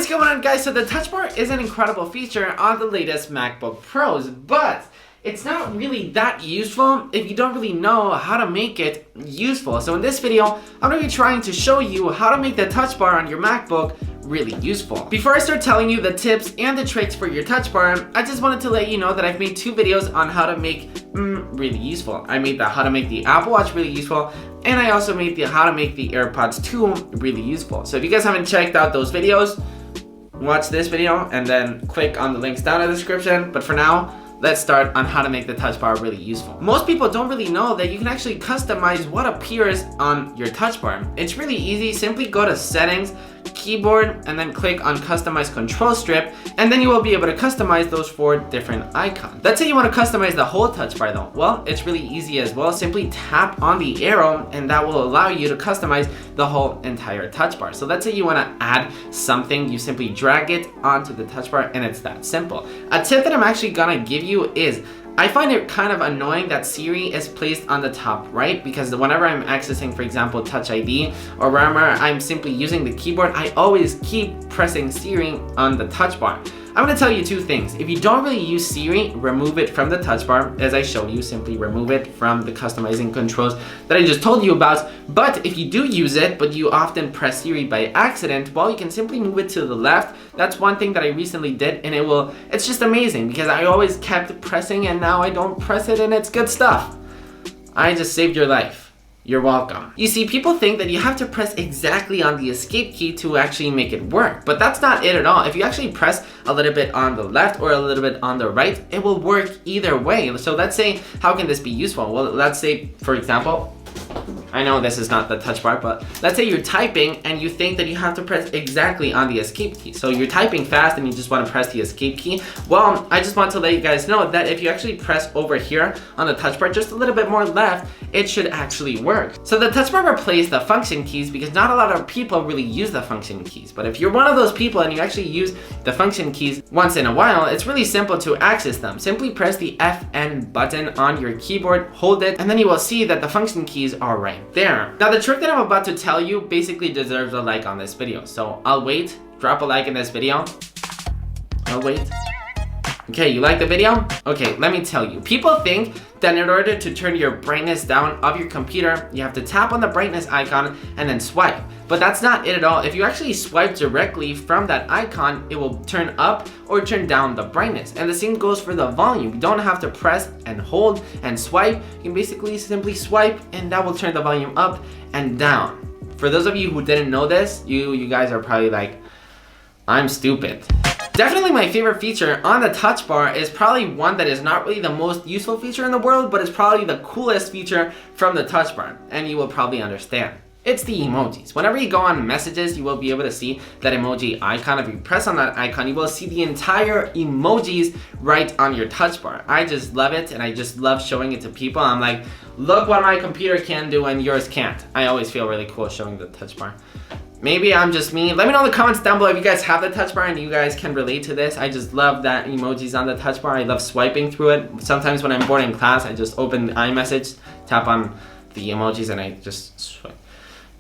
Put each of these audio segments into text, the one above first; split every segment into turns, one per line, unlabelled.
What's going on, guys? So the touch bar is an incredible feature on the latest MacBook Pros, but it's not really that useful if you don't really know how to make it useful. So in this video, I'm going to be trying to show you how to make the touch bar on your MacBook really useful. Before I start telling you the tips and the tricks for your touch bar, I just wanted to let you know that I've made 2 videos on how to make really useful. I made the how to make the Apple Watch really useful, and I also made the how to make the AirPods 2 really useful. So if you guys haven't checked out those videos, watch this video and then click on the links down in the description. But for now, let's start on how to make the touch bar really useful. Most people don't really know that you can actually customize what appears on your touch bar. It's really easy. Simply go to settings, keyboard, and then click on customize control strip, and then you will be able to customize those 4 different icons. Let's say you want to customize the whole touch bar though. Well, it's really easy as well. Simply tap on the arrow and that will allow you to customize the whole entire touch bar. So let's say you want to add something, you simply drag it onto the touch bar, and it's that simple. A tip that I'm actually gonna give you is, I find it kind of annoying that Siri is placed on the top right, because whenever I'm accessing, for example, Touch ID, or whenever I'm simply using the keyboard, I always keep pressing Siri on the touch bar. I'm going to tell you 2 things. If you don't really use Siri, remove it from the touch bar. As I showed you, simply remove it from the customizing controls that I just told you about. But if you do use it, but you often press Siri by accident, well, you can simply move it to the left. That's one thing that I recently did, and it's just amazing because I always kept pressing and now I don't press it, and it's good stuff. I just saved your life. You're welcome. You see, people think that you have to press exactly on the escape key to actually make it work, but that's not it at all. If you actually press a little bit on the left or a little bit on the right, it will work either way. So let's say, how can this be useful? Well, let's say, for example, I know this is not the touch bar, but let's say you're typing and you think that you have to press exactly on the escape key. So you're typing fast and you just want to press the escape key. Well, I just want to let you guys know that if you actually press over here on the touch bar just a little bit more left, it should actually work. So the touch bar replaced the function keys because not a lot of people really use the function keys. But if you're one of those people and you actually use the function keys once in a while, it's really simple to access them. Simply press the FN button on your keyboard, hold it, and then you will see that the function keys are right there. Now the trick that I'm about to tell you basically deserves a like on this video. So I'll wait, drop a like in this video. I'll wait. Okay, you like the video? Okay, let me tell you. People think that in order to turn your brightness down of your computer, you have to tap on the brightness icon and then swipe. But that's not it at all. If you actually swipe directly from that icon, it will turn up or turn down the brightness. And the same goes for the volume. You don't have to press and hold and swipe. You can basically simply swipe and that will turn the volume up and down. For those of you who didn't know this, you guys are probably like, I'm stupid. Definitely my favorite feature on the touch bar is probably one that is not really the most useful feature in the world, but it's probably the coolest feature from the touch bar, and you will probably understand. It's the emojis. Whenever you go on messages, you will be able to see that emoji icon. If you press on that icon, you will see the entire emojis right on your touch bar. I just love it, and I just love showing it to people. I'm like, look what my computer can do and yours can't. I always feel really cool showing the touch bar. Maybe I'm just me. Let me know in the comments down below if you guys have the touch bar and you guys can relate to this. I just love that emojis on the touch bar. I love swiping through it. Sometimes when I'm bored in class, I just open iMessage, tap on the emojis, and I just swipe.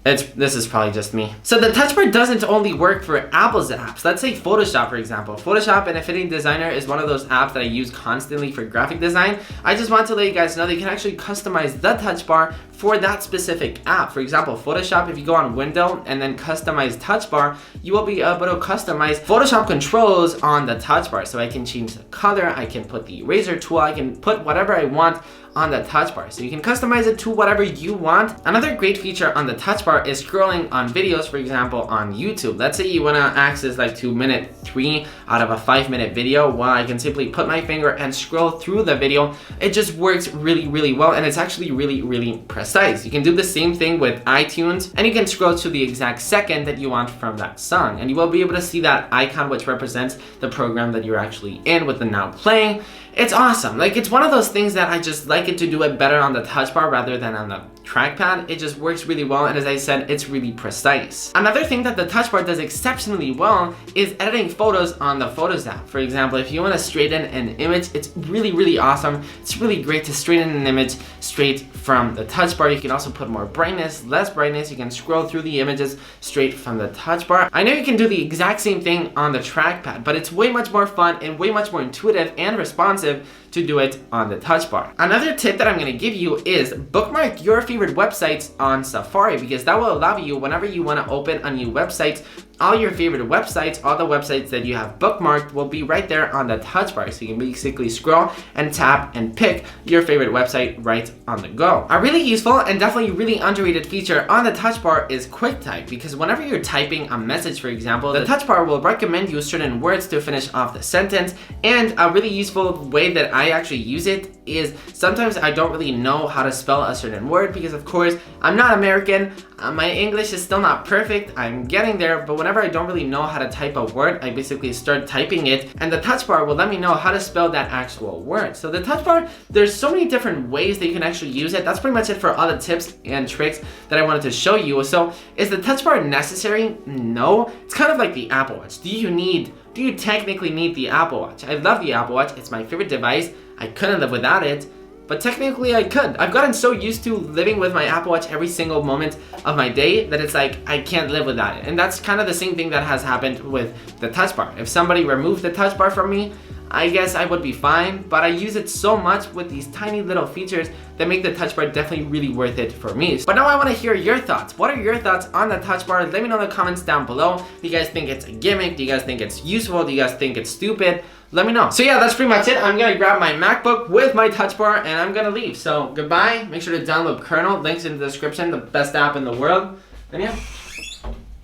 This is probably just me. So the touch bar doesn't only work for Apple's apps. Let's say Photoshop, for example. Photoshop and Affinity Designer is one of those apps that I use constantly for graphic design. I just want to let you guys know that you can actually customize the touch bar for that specific app. For example, Photoshop, if you go on Window and then customize touch bar, you will be able to customize Photoshop controls on the touch bar. So I can change the color, I can put the eraser tool, I can put whatever I want on the touch bar. So you can customize it to whatever you want. Another great feature on the touch bar is scrolling on videos, for example, on YouTube. Let's say you want to access like to minute 3 out of a 5-minute video. Well, I can simply put my finger and scroll through the video. It just works really, really well, and it's actually really, really precise. You can do the same thing with iTunes, and you can scroll to the exact second that you want from that song, and you will be able to see that icon which represents the program that you're actually in with the now playing. It's awesome. Like, it's one of those things that I just like it to do it better on the touch bar rather than on the trackpad. It just works really well, and as I said, it's really precise. Another thing that the touch bar does exceptionally well is editing photos on the Photos app. For example, if you want to straighten an image, it's really awesome. It's really great to straighten an image straight from the touch bar. You can also put more brightness, less brightness. You can scroll through the images straight from the touch bar. I know you can do the exact same thing on the trackpad, but it's way much more fun and way much more intuitive and responsive to do it on the touch bar. Another tip that I'm going to give you is bookmark your favorite websites on Safari, because that will allow you, whenever you want to open a new website, all your favorite websites, all the websites that you have bookmarked will be right there on the touch bar. So you can basically scroll and tap and pick your favorite website right on the go. A really useful and definitely really underrated feature on the touch bar is QuickType, because whenever you're typing a message, for example, the touch bar will recommend you certain words to finish off the sentence. And a really useful way that I actually use it is sometimes I don't really know how to spell a certain word, because of course I'm not American. My English is still not perfect. I'm getting there, but whenever I don't really know how to type a word, I basically start typing it, and the touch bar will let me know how to spell that actual word. So the touch bar, there's so many different ways that you can actually use it. That's pretty much it for all the tips and tricks that I wanted to show you. So is the touch bar necessary? No. It's kind of like the Apple Watch. Do you technically need the Apple Watch? I love the Apple Watch. It's my favorite device. I couldn't live without it. But technically I could. I've gotten so used to living with my Apple Watch every single moment of my day that it's like I can't live without it. And that's kind of the same thing that has happened with the touch bar. If somebody removed the touch bar from me, I guess I would be fine, but I use it so much with these tiny little features that make the touch bar definitely really worth it for me. But now I want to hear your thoughts. What are your thoughts on the touch bar? Let me know in the comments down below. Do you guys think it's a gimmick? Do you guys think it's useful? Do you guys think it's stupid? Let me know. So yeah, that's pretty much it. I'm gonna grab my MacBook with my touch bar and I'm gonna leave. So goodbye. Make sure to download Kernel. Links in the description. The best app in the world. And yeah.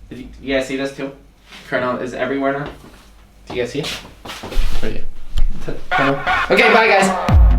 Did you guys see this too? Kernel is everywhere now. Do you guys see it? Okay, bye guys.